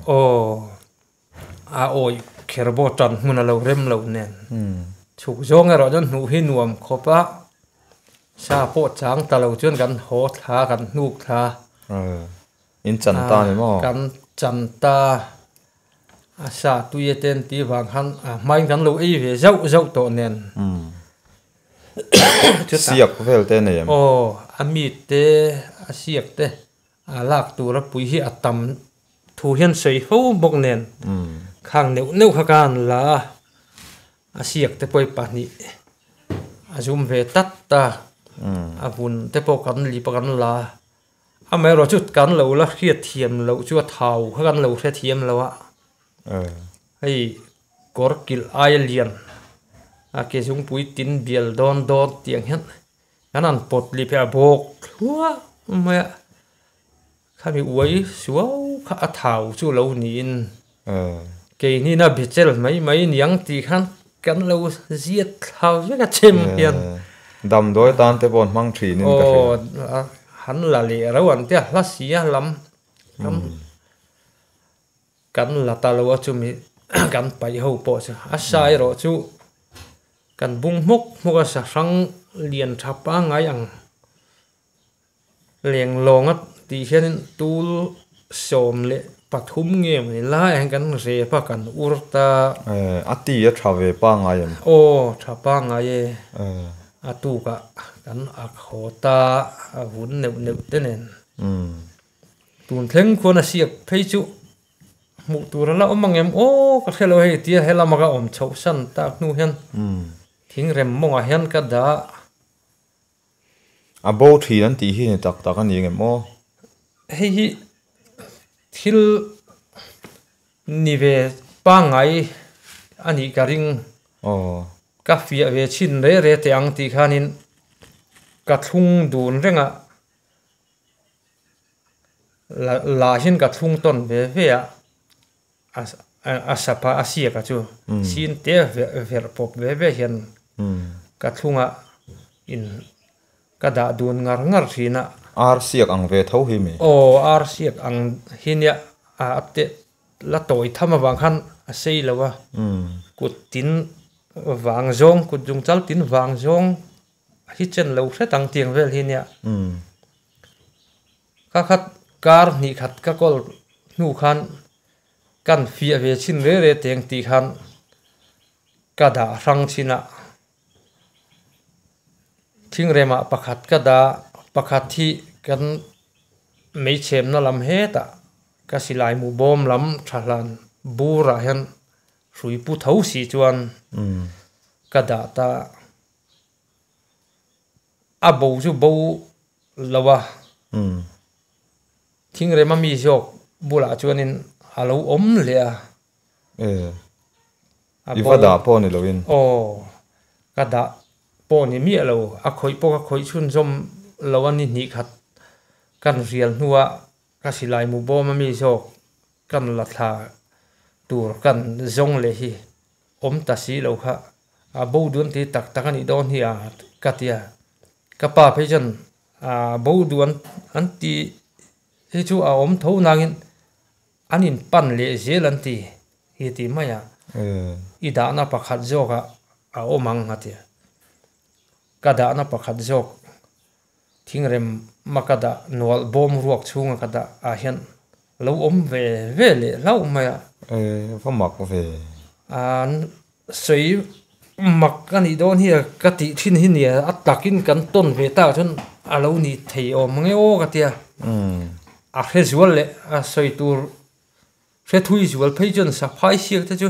oi kherbo tan huna lo rem lo nen chuk jong ero jon nu hi nuam khopa sa po chang ta lo chuan kan ho tha kan nuk tha in chan ta ni mo kan chan ta sa tu ye ten ti wang han mai kan lo ei ve zau to nen siak vel te ne ami te siak te lak tu ra pui hi atam thu hian sei ho bok nen khang neu kha kan la siak te poi pa ni azum ve tat ta avun te po kan li pa kan la mai ro chut kan lo la khiat thiam lo chu thau kha kan lo khe thiam lo hei korkil alien ke jung pui tin bial don tiang hian kanan pot li pha bok thua ma khami uai suau kha thau chu lo ni in ke ni na bichel mai niang ti khan kan lo ziat thau ve ka chem hian dam doi tan te bon mang thri nin ka han la le rawan te la sia lam kan la ta lo chu mi kan pai ho po cha asai ro chu kan bung mok moka sa sang lian thapa ngai ang leng longat ti hian tul som le pathum nge ni la ang kan re pa kan urta ati a thave pa ngai am thapa ngai atu ka kan akhota hun neu tenen tun thleng khona siak phei chu mu tur la omangem ka khelo he tia hela maga om chho san ta nu hian thing rem monga hian ka da à bố thì anh tí hi tắc tắc anh nghe mò hi thil ni về ba ngày anh đi cả ring cà phê về chín re tiang ti khanin cả thung đun renga la hin cả thung ton về asapa asia cả chu sin te ver pop về hiền cả thunga in cả đã đun ngar ngar thina ar siak ang ve thau hi mi ar siak ang hinia apte la toi thama wang khan sei lawa kut tin wang zong kut jung chal tin wang zong hi chen lo se tang tiang vel hinia ka khat kar ni khat ka kol nu khan kan fia ve chin re teng ti khan ka da rang china thing rema pakhat ka da pakhat thi kan mei chem na lam he ta ka silai mu bom lam thalan bura hen rui pu thau si chuan ka da ta a bo ju bo lawa thing rema mi jok bula chuanin alo om le a ifa da po ni lovin ka da po ni mi alo a khoi chun zom lawani ni khat kan rial nuwa ka silai mu bom mi jok kan la thla tur kan zong le hi om ta si lo kha a bo duan ti tak tak ani don hi a katia ka pa phejan a bo duan an ti hi chu a om tho nangin anin pan le zelan ti hi ti maya ida na pakhat zoga a omang hatia kada na pakhat zok thingrem makada nol bom ruak chunga kada a hian lo om ve le lo maya va mak ve an sei mak ani don hi kati thin hi nia atakin kan ton ve ta chun alo ni thei om nge o katia a rezual le a sei tur re thui zual pheijon sa phai siak ta chu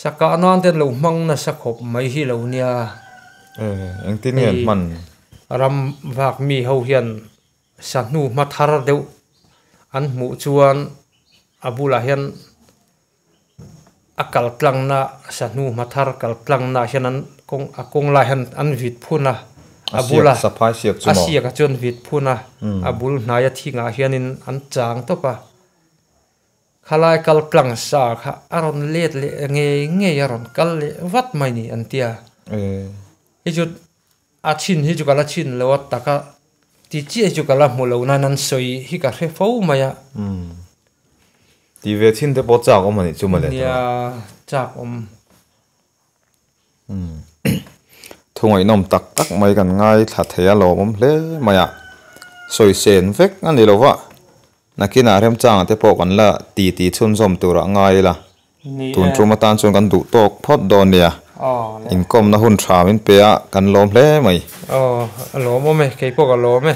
saka nan ten lo mang na sakhop mai hi lo nia anh tin nghe man ram vak mi ho hian sanu ma thar deu an mu chuan abula hian akal tlang na sanu ma thar kal tlang na hian an kong la hian an vit phuna abula saphai siak chu asia ka chon vit phuna abul naya thinga hianin an chang to pa khalai kal tlang sa kha aron let le nge aron kal le wat mai ni antia hijut achin hi jukala chin lo taka ti chi ju kala mulo nan soi hi ka re fo maya ti ve thin te po cha ko mani chu male ya cha thungai nom tak tak mai kan ngai tha theya lo mom hle maya soi sen vek ani lo wa nakina rem chang te po kan la ti chun zom tura ngai la tun chu matan chun kan du tok phot don nia income na hun tha min pe a kan lom hle mai lo mo me ke po ka lo me